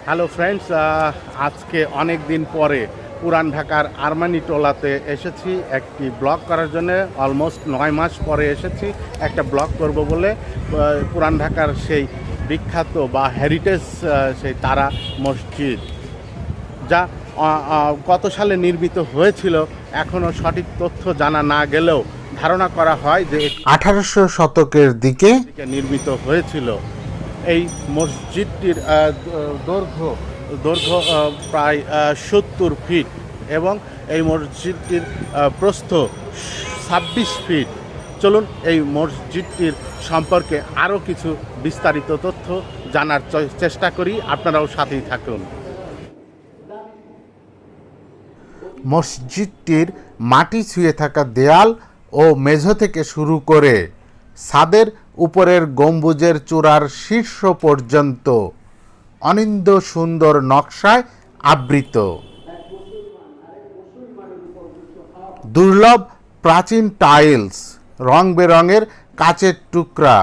Hello friends, আজকে অনেক দিন পরে পুরান ঢাকার আরমানি টোলাতে এসেছি একটি ব্লগ করার জন্য। অলমোস্ট 9 মাস পরে এসেছি একটা ব্লগ করব বলে। পুরান ঢাকার সেই বিখ্যাত বা হেরিটেজ সেই তারা মসজিদ, যা কত সালে নির্মিত হয়েছিল এখনও সঠিক তথ্য জানা না গেলেও ধারণা করা হয় যে 1800 শতকের দিকে নির্মিত হয়েছিল। এই মসজিদটির দৈর্ঘ্য প্রায় 70 ফিট এবং এই মসজিদটির প্রস্থ 26 ফিট। চলুন এই মসজিদটির সম্পর্কে আরও কিছু বিস্তারিত তথ্য জানার চেষ্টা করি, আপনারাও সাথেই থাকুন। মসজিদটির মাটি ছুঁয়ে থাকা দেয়াল ও মেঝো থেকে শুরু করে ছাদের উপরের গম্বুজের চূড়ার শীর্ষ পর্যন্ত অনিন্দ্য সুন্দর নকশায় আবৃত। দুর্লভ প্রাচীন টাইলস, রং বেরঙের কাচের টুকরা,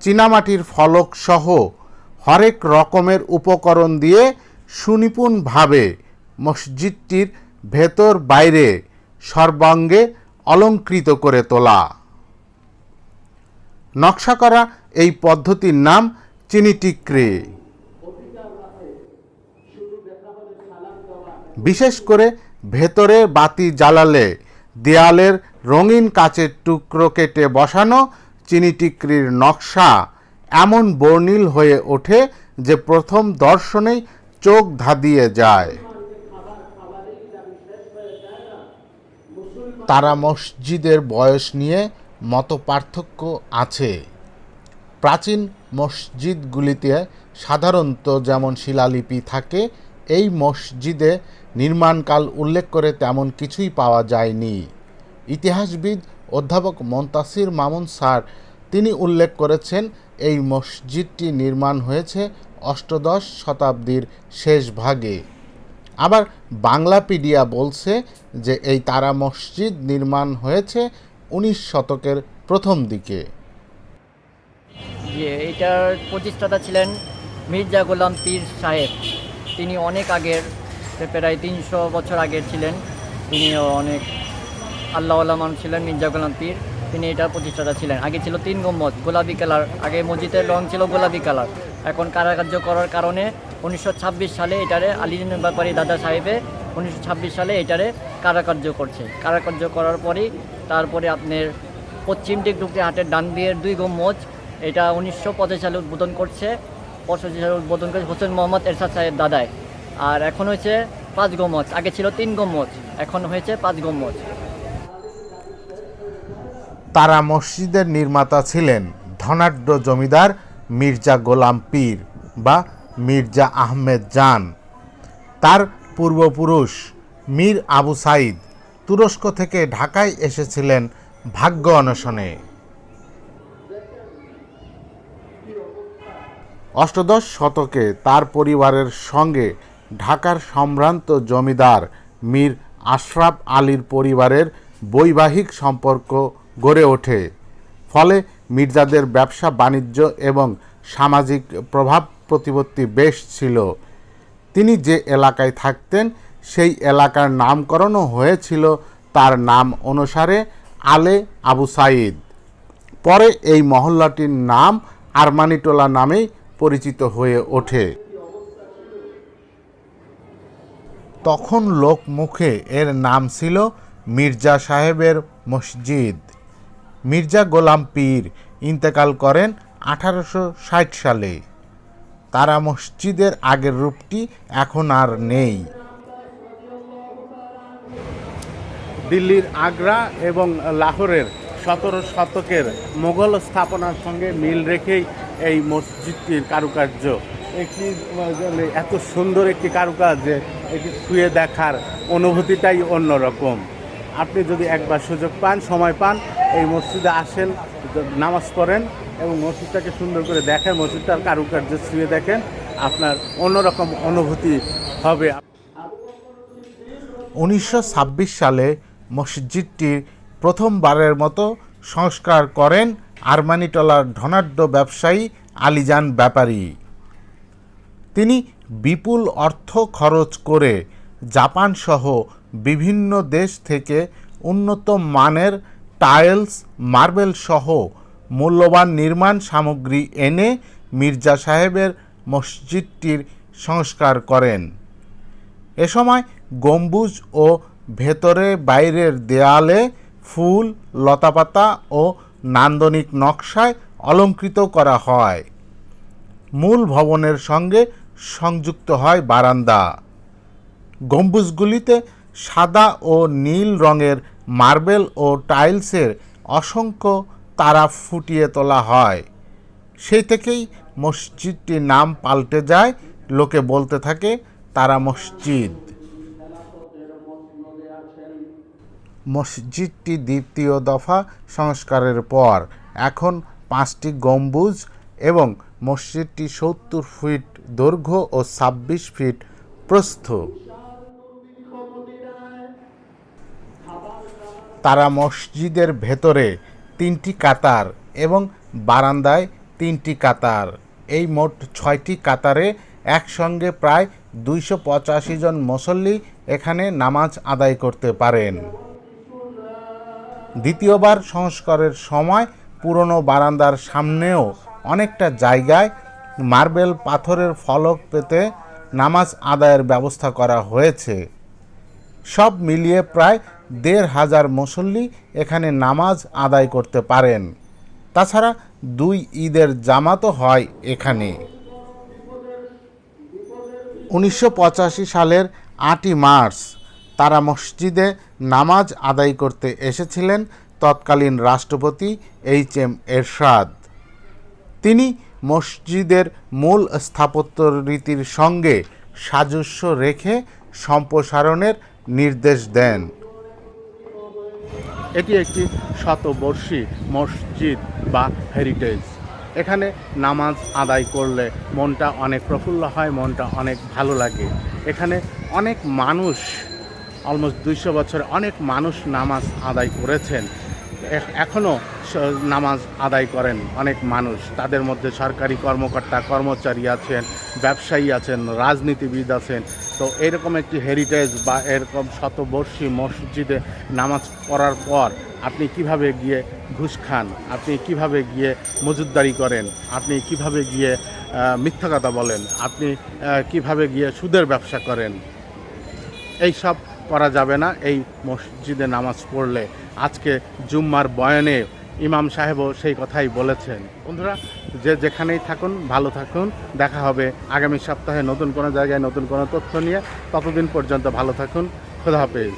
চীনামাটির ফলক সহ হরেক রকমের উপকরণ দিয়ে সুনিপুণভাবে মসজিদটির ভেতর বাইরে সর্বাঙ্গে অলঙ্কৃত করে তোলা। নকশা করা এই পদ্ধতির নাম চিনিটিক্রি। বিশেষ করে ভেতরে বাতি জ্বালালে দেয়ালের রঙিন কাচের টুকরো কেটে বসানো চিনিটিক্রির নকশা এমন বর্ণিল হয়ে ওঠে যে প্রথম দর্শনেই চোখ ধাঁধিয়ে যায়। তারা মসজিদের বয়স নিয়ে মতপার্থক্য আছে। প্রাচীন মসজিদগুলিতে সাধারণত যেমন শিলালিপি থাকে, এই মসজিদে নির্মাণকাল উল্লেখ করে তেমন কিছুই পাওয়া যায়নি। ইতিহাসবিদ অধ্যাপক মন্তাসির মামুন স্যার তিনি উল্লেখ করেছেন এই মসজিদটি নির্মাণ হয়েছে অষ্টাদশ শতাব্দীর শেষ ভাগে। আবার বাংলাপিডিয়া বলছে যে এই তারা মসজিদ নির্মাণ হয়েছে 19 শতকের প্রথম দিকে। এটার প্রতিষ্ঠাতা ছিলেন মির্জা গোলাম পীর সাহেব। তিনি অনেক আগের, প্রায় 300 বছর আগের ছিলেন। তিনি অনেক আল্লাহওয়ালা মানুষ ছিলেন মির্জা গোলাম পীর। তিনি এটার প্রতিষ্ঠাতা ছিলেন। আগে ছিল 3 গম্বুজ, গোলাপি কালার। আগে মসজিদের রং ছিল গোলাপি কালার। এখন কারাকার্য করার কারণে 1926 সালে এটারে আলী ব্যাপারী দাদা সাহেবে 1926 সালে এটারে কারাকার্য করছে। কারাকার্য করার পরেই তারপরে আপনার পশ্চিম দিক ঢুকতে হাটের ডান দিকের 2 গম্বুজ, এটা 1985 সালে উদ্বোধন করছে। 85 সালে উদ্বোধন করেছে হোসেন মোহাম্মদ এরশাদ সাহেব দাদায়। আর এখন হয়েছে 5 গম্বুজ। আগে ছিল 3 গম্বুজ, এখন হয়েছে 5 গম্বুজ। তারা মসজিদের নির্মাতা ছিলেন ধনাঢ্য জমিদার মির্জা গোলাম পীর বা মির্জা আহমেদ জান। তার পূর্বপুরুষ মীর আবু সাইদ তুরস্ক থেকে ঢাকায় এসেছিলেন ভাগ্য অন্বেষণে। অষ্টাদশ শতকে তার পরিবারের সঙ্গে ঢাকার সম্ভ্রান্ত জমিদার মীর আশরাফ আলীর পরিবারের বৈবাহিক সম্পর্ক গড়ে ওঠে। ফলে মির্জাদের ব্যবসা বাণিজ্য এবং সামাজিক প্রভাব প্রতিপত্তি বেশ ছিল। তিনি যে এলাকায় থাকতেন সেই এলাকার নামকরণও হয়েছিল তার নাম অনুসারে, আলে আবু সাইদ। পরে এই মহল্লাটির নাম আরমানিটোলা নামেই পরিচিত হয়ে ওঠে। তখন লোকমুখে এর নাম ছিল মির্জা সাহেবের মসজিদ। মির্জা গোলাম পীর ইন্তেকাল করেন 1860 সালে। তারা মসজিদের আগের রূপটি এখন আর নেই। দিল্লির আগ্রা এবং লাহোরের 17 শতকের মোগল স্থাপনার সঙ্গে মিল রেখেই এই মসজিদটির কারুকার্য। একটি এত সুন্দর একটি কারুকাজ যে এটি ছুঁয়ে দেখার অনুভূতিটাই অন্যরকম। আপনি যদি একবার সুযোগ পান, সময় পান, এই মসজিদে আসেন, নামাজ পড়েন এবং মসজিদটাকে সুন্দর করে দেখেন, মসজিদটার কারুকার্য ছুঁয়ে দেখেন, আপনার অন্যরকম অনুভূতি হবে। 1926 সালে মসজিদটির প্রথমবারের মতো সংস্কার করেন আরমানিটোলার ধনাঢ্য ব্যবসায়ী আলীজান ব্যাপারী। তিনি বিপুল অর্থ খরচ করে জাপান সহ বিভিন্ন দেশ থেকে উন্নত মানের টাইলস, মার্বেল সহ মূল্যবান নির্মাণ সামগ্রী এনে মির্জা সাহেবের মসজিদটির সংস্কার করেন। এ সময় গম্বুজ ও ভেতরে বাইরের দেয়ালে ফুল, লতাপাতা ও নান্দনিক নকশায় অলঙ্কৃত করা হয়। মূল ভবনের সঙ্গে সংযুক্ত হয় বারান্দা। গম্বুজগুলিতে সাদা ও নীল রঙের মার্বেল ও টাইলসের অসংখ্য তারা ফুটিয়ে তোলা হয়। সেই থেকেই মসজিদটির নাম পাল্টে যায়, লোকে বলতে থাকে তারা মসজিদ। মসজিদটি দ্বিতীয় দফা সংস্কারের পর এখন 5টি গম্বুজ এবং মসজিদটি 70 ফিট দৈর্ঘ্য ও 26 ফিট প্রস্থ। তারা মসজিদের ভেতরে 3টি কাতার এবং বারান্দায় 3টি কাতার, এই মোট 6টি কাতারে একসঙ্গে প্রায় 285 জন মুসল্লি এখানে নামাজ আদায় করতে পারেন। দ্বিতীয়বার সংস্কারের সময় পুরনো বারান্দার সামনেও অনেকটা জায়গায় মার্বেল পাথরের ফলক পেতে নামাজ আদায়ের ব্যবস্থা করা হয়েছে। সব মিলিয়ে প্রায় 1,500 মুসল্লি এখানে নামাজ আদায় করতে পারেন। তাছাড়া 2 ঈদের জামাতও হয় এখানে। 1985 সালের 8ই মার্চ তারা মসজিদে নামাজ আদায় করতে এসেছিলেন তৎকালীন রাষ্ট্রপতি এইচ.এম. এরশাদ। তিনি মসজিদের মূল স্থাপত্য রীতির সঙ্গে সাদৃশ্য রেখে সম্প্রসারণের নির্দেশ দেন। এটি একটি শতবর্ষী মসজিদ বা হেরিটেজ। এখানে নামাজ আদায় করলে মনটা অনেক প্রফুল্ল হয়, মনটা অনেক ভালো লাগে। এখানে অনেক মানুষ, অলমোস্ট 200 বছরে অনেক মানুষ নামাজ আদায় করেছেন, এখনও নামাজ আদায় করেন অনেক মানুষ। তাদের মধ্যে সরকারি কর্মকর্তা কর্মচারী আছেন, ব্যবসায়ী আছেন, রাজনীতিবিদ আছেন। তো এরকম একটি হেরিটেজ বা এরকম শতবর্ষী মসজিদে নামাজ পড়ার পর আপনি কিভাবে গিয়ে ঘুষ খান, আপনি কিভাবে গিয়ে মজুদদারি করেন, আপনি কিভাবে গিয়ে মিথ্যা কথা বলেন, আপনি কিভাবে গিয়ে সুদের ব্যবসা করেন, এই সব করা যাবে না এই মসজিদে নামাজ পড়লে। আজকে জুম্মার বয়ানে ইমাম সাহেবও সেই কথাই বলেছেন। বন্ধুরা, যে যেখানেই থাকুন ভালো থাকুন। দেখা হবে আগামী সপ্তাহে নতুন কোনো জায়গায় নতুন কোনো তথ্য নিয়ে। ততদিন পর্যন্ত ভালো থাকুন। খোদা হাফেজ।